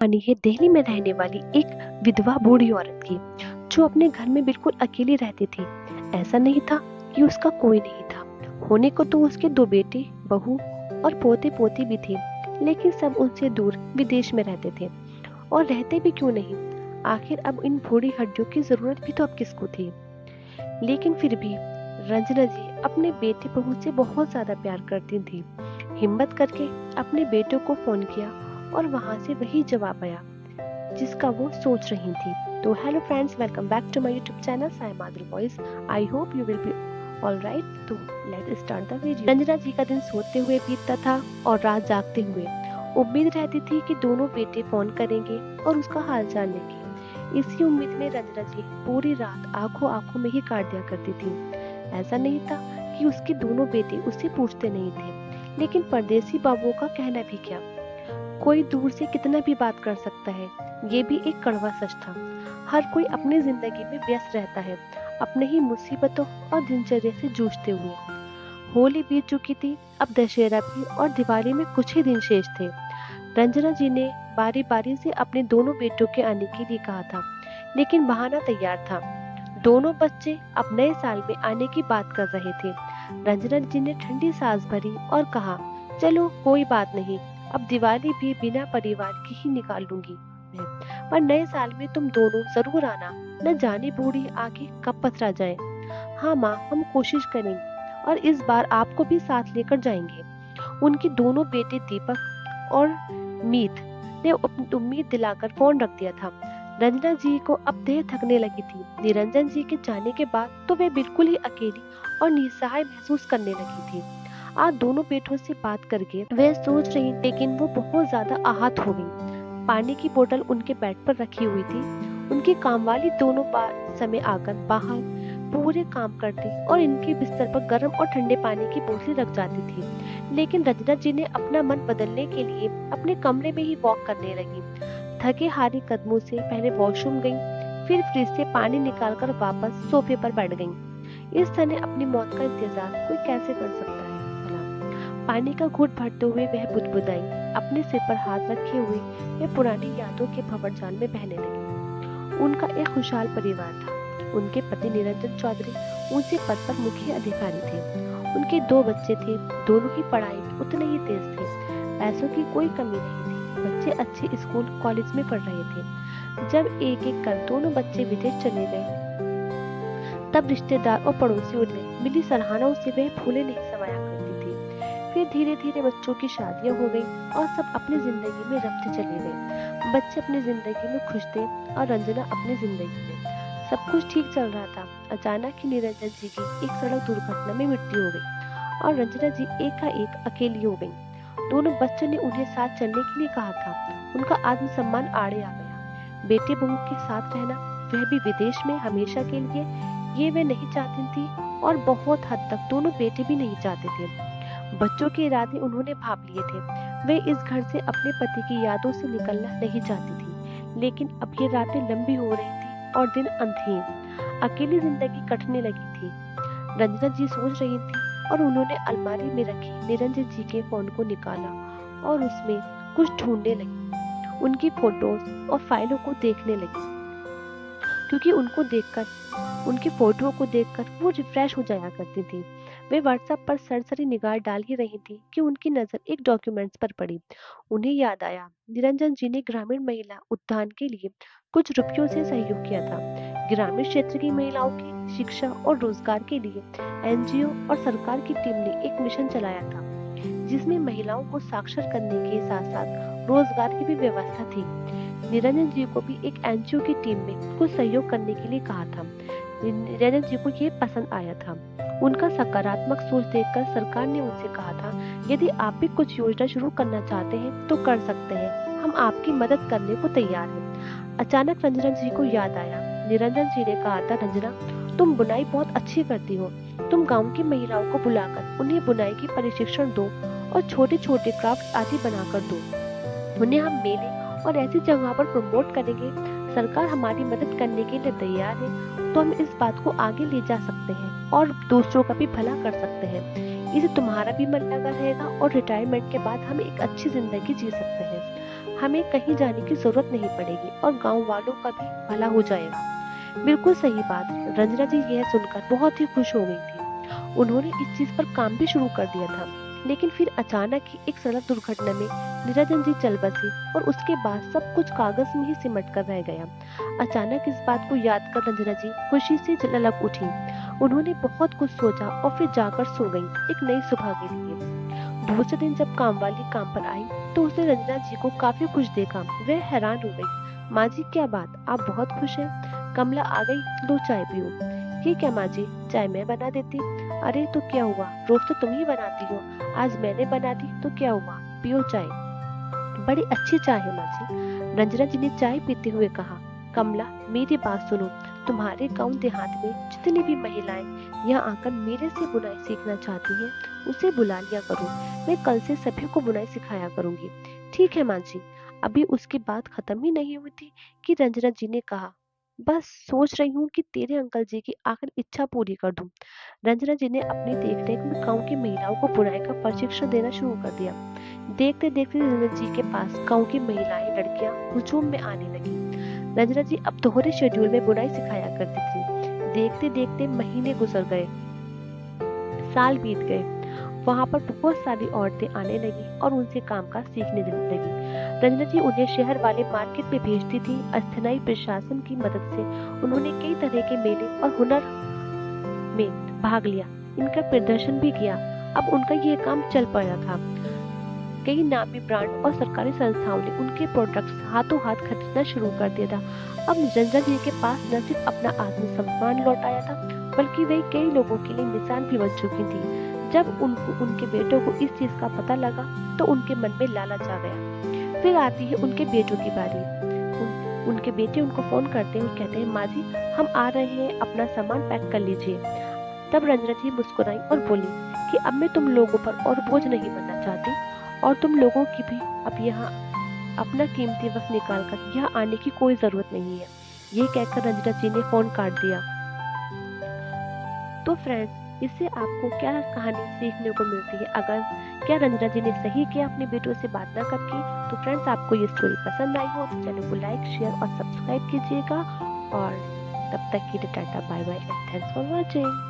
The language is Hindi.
कहानी है दिल्ली में रहने वाली एक विधवा बूढ़ी औरत की, जो अपने घर में बिल्कुल अकेली रहती थी। ऐसा नहीं था कि उसका कोई नहीं था। होने को तो उसके 2 बेटे, बहू और पोते-पोती भी थे, लेकिन सब उनसे दूर विदेश में रहते थे। और रहते भी क्यों नहीं? आखिर अब इन बूढ़ी हड्डियों की जरूरत भी तो अब किसको थी? लेकिन फिर भी रंजना जी अपने बेटे बहू से बहुत ज्यादा प्यार करती थी। हिम्मत करके अपने बेटों को फोन किया और वहां से वही जवाब आया जिसका वो सोच रही थी। तो hello friends, welcome back to my YouTube channel Sai Madhuri voice. I hope you will be all right. तो let's start the video. Ranjana ji का दिन सोते हुए बीतता था और रात जागते हुए। उम्मीद रहती थी कि दोनों बेटे फोन करेंगे और उसका हालचाल लेंगे। इसी उम्मीद में रंजना जी पूरी रात आंखों आंखों में ही काट दिया करती थी। ऐसा नहीं था कि उसके दोनों बेटे उससे पूछते नहीं थे, लेकिन परदेसी बाबुओं का कहना भी क्या, कोई दूर से कितना भी बात कर सकता है, ये भी एक कड़वा सच था। हर कोई अपनी जिंदगी में व्यस्त रहता है, अपने ही मुसीबतों और दिनचर्या से जूझते हुए। होली बीत चुकी थी, अब दशहरा भी और दिवाली में कुछ ही दिन शेष थे। रंजना जी ने बारी बारी से अपने दोनों बेटों के आने के लिए कहा था, लेकिन बहाना तैयार था। दोनों बच्चे अब नए साल में आने की बात कर रहे थे। रंजना जी ने ठंडी सांस भरी और कहा, चलो कोई बात नहीं, अब दिवाली भी बिना परिवार की ही निकाल लूंगी मैं। पर नए साल में तुम दोनों जरूर आना, न जाने बूढ़ी आगे कब पथरा जाए। हाँ माँ, हम कोशिश करेंगे और इस बार आपको भी साथ लेकर जाएंगे। उनके दोनों बेटे दीपक और मीत ने उम्मीद दिलाकर फोन रख दिया था। रंजना जी को अब देर थकने लगी थी। निरंजन जी के जाने के बाद तो वे बिल्कुल ही अकेली और निस्सहाय महसूस करने लगी थी। आज दोनों बेटों से बात करके वे सोच रही, लेकिन वो बहुत ज्यादा आहत हो गई। पानी की बोतल उनके बेड पर रखी हुई थी। उनकी कामवाली दोनों समय आकर बाहर पूरे काम करती और इनके बिस्तर पर गर्म और ठंडे पानी की बोतलें रख जाती थी। लेकिन रंजना जी ने अपना मन बदलने के लिए अपने कमरे में ही वॉक करने लगी। थके हारे कदमों से पहले वॉशरूम गई, फिर फ्रिज से पानी निकालकर वापस सोफे पर बैठ गई। इस तरह अपनी मौत का इंतजार कोई कैसे कर सकता है भला? पानी का घूंट भरते हुए वह बुदबुदाई। अपने सिर पर हाथ रखे हुए वह पुरानी यादों के भंवरजाल में बहने लगी। उनका एक खुशहाल परिवार था। उनके पति निरंजन चौधरी ऊंचे पद पर मुख्य अधिकारी थे। उनके 2 बच्चे थे, दोनों की पढ़ाई में उतने ही तेज थे। पैसों की कोई कमी नहीं थी, बच्चे अच्छे स्कूल कॉलेज में पढ़ रहे थे। जब एक एक कर दोनों बच्चे विदेश चले गए, तब रिश्तेदार और पड़ोसियों ने मिली सराहनाओं से वह फूले नहीं समाया करती थी। फिर धीरे धीरे बच्चों की शादियां हो गई और सब अपनी जिंदगी में रमते चले गए। बच्चे अपनी जिंदगी में खुश थे और रंजना अपनी जिंदगी में। सब कुछ ठीक चल रहा था। अचानक ही निरंजन जी की एक सड़क दुर्घटना में मृत्यु हो गई और रंजना जी एकाएक अकेली हो गई। दोनों बच्चों ने उन्हें साथ चलने के लिए कहा था। उनका आत्मसम्मान आड़े आ गया। बेटे बहू के साथ रहना, वह भी विदेश में हमेशा के लिए, ये वे नहीं चाहती थी और बहुत हद तक दोनों बेटे भी नहीं चाहते थे। बच्चों के इरादे उन्होंने भाप लिए थे। वे इस घर से अपने पति की यादों से निकलना नहीं चाहती थी, लेकिन अब ये रातें लंबी हो रही थी और दिन अंधेर। अकेली जिंदगी कटने लगी थी। रंजना जी सोच रही थी और उन्होंने अलमारी में रखी निरंजन जी के फोन को निकाला और उसमें कुछ ढूंढने लगी। उनकी फोटोज और फाइलों को देखने लगी, क्योंकि उनकी फोटो को देखकर वो रिफ्रेश हो जाया करती थी। वे व्हाट्सएप पर सरसरी निगाह डाल ही रही थी कि उनकी नजर एक डॉक्यूमेंट्स पर पड़ी। उन्हें याद आया, निरंजन जी ने ग्रामीण महिला उत्थान के लिए कुछ रुपयों से सहयोग किया था। ग्रामीण क्षेत्र की महिलाओं की शिक्षा और रोजगार के लिए एनजीओ और सरकार की टीम ने एक मिशन चलाया था, जिसमें महिलाओं को साक्षर करने के साथ साथ रोजगार की भी व्यवस्था थी। निरंजन जी को भी एक एनजीओ की टीम में कुछ सहयोग करने के लिए कहा था। निरंजन जी को ये पसंद आया था। उनका सकारात्मक सोच देखकर सरकार ने उनसे कहा था, यदि आप भी कुछ योजना शुरू करना चाहते हैं तो कर सकते हैं, हम आपकी मदद करने को तैयार हैं। अचानक रंजना जी को याद आया, निरंजन जी ने कहा था, रंजना तुम बुनाई बहुत अच्छी करती हो, तुम गांव की महिलाओं को बुलाकर उन्हें बुनाई की प्रशिक्षण दो और छोटे छोटे क्राफ्ट आदि बनाकर दो। उन्हें हम मेले और ऐसी जगह पर प्रमोट करेंगे। सरकार हमारी मदद करने के लिए तैयार है, तो हम इस बात को आगे ले जा सकते हैं और दूसरों का भी भला कर सकते हैं। इससे तुम्हारा भी मन लगा रहेगा और रिटायरमेंट के बाद हम एक अच्छी जिंदगी जी सकते हैं। हमें कहीं जाने की जरूरत नहीं पड़ेगी और गांव वालों का भी भला हो जाएगा। बिल्कुल सही बात है। रंजना जी यह सुनकर बहुत ही खुश हो गई थी। उन्होंने इस चीज पर काम भी शुरू कर दिया था। लेकिन फिर अचानक ही एक सड़क दुर्घटना में निरंजन जी चल बसे और उसके बाद सब कुछ कागज में ही सिमट कर रह गया। अचानक इस बात को याद कर रंजना जी खुशी से ललक उठी। उन्होंने बहुत कुछ सोचा और फिर जाकर सो गईं एक नई सुबह के लिए। दूसरे दिन जब कामवाली काम पर आई तो उसने रंजना जी को काफी खुश देखा। वह हैरान हो गई। माँ जी क्या बात, आप बहुत खुश हैं? कमला आ गई, लो चाय पियो। ठीक है माँ जी, चाय मैं बना देती। अरे तो क्या हुआ, रोज तो तुम ही बनाती हो, आज मैंने बना दी तो क्या हुआ, पियो चाय। बड़ी अच्छी चाय है माँ जी, रंजना जी ने चाय पीते हुए कहा। कमला मेरी बात सुनो, तुम्हारे गांव देहात में जितनी भी महिलाएं यहाँ आकर मेरे से बुनाई सीखना चाहती हैं उसे बुला लिया करो। मैं कल से सभी को बुनाई सिखाया करूंगी। ठीक है माँ जी। अभी उसकी बात खत्म ही नहीं हुई थी कि रंजना जी ने कहा, बस सोच रही हूँ कि तेरे अंकल जी की आखिर इच्छा पूरी कर दूं। रंजना जी ने अपनी देखरेख में गांव की महिलाओं को बुनाई का प्रशिक्षण देना शुरू कर दिया। देखते देखते रंजना जी के पास गांव की महिलाएं लड़कियां हुजूम में आने लगी। रंजना जी अब दोहरे शेड्यूल में बुनाई सिखाया करती थी। देखते देखते महीने गुजर गए, साल बीत गए। वहां पर बहुत सारी औरतें आने लगी और उनसे कामकाज सीखने लगी। रंजना जी उन्हें शहर वाले मार्केट में भेजती थी। अस्थायी प्रशासन की मदद से उन्होंने कई तरह के मेले और हुनर में भाग लिया, इनका प्रदर्शन भी किया। अब उनका ये काम चल पड़ा था। कई नामी ब्रांड और सरकारी संस्थाओं ने उनके प्रोडक्ट्स हाथों हाथ खरीदना शुरू कर दिया था। अब रंजना जी के पास न सिर्फ अपना आत्मसम्मान लौट आया था, बल्कि वे कई लोगों के लिए मिसाल भी बन चुकी थी। जब उनको उनके बेटों को इस चीज का पता लगा तो उनके मन में लालच आ गया। फिर आती है उनके बेटों की बारी। उनके बेटे उनको फोन करते हैं और कहते हैं, माँ जी हम आ रहे हैं, अपना सामान पैक कर लीजिए। तब रंजना जी मुस्कुराई और बोली कि अब मैं तुम लोगों पर और बोझ नहीं बनना चाहती और तुम लोगों की भी अब यहाँ अपना कीमती वक्त निकाल कर यहाँ आने की कोई जरूरत नहीं है। ये कहकर रंजना जी ने फोन काट दिया। तो फ्रेंड्स, इससे आपको क्या कहानी सीखने को मिलती है? अगर क्या रंजना जी ने सही किया अपने बेटों से बात ना करके? तो फ्रेंड्स, आपको ये स्टोरी पसंद आई हो तो चैनल को लाइक शेयर और सब्सक्राइब कीजिएगा। और तब तक के लिए tata bye bye and thanks for watching.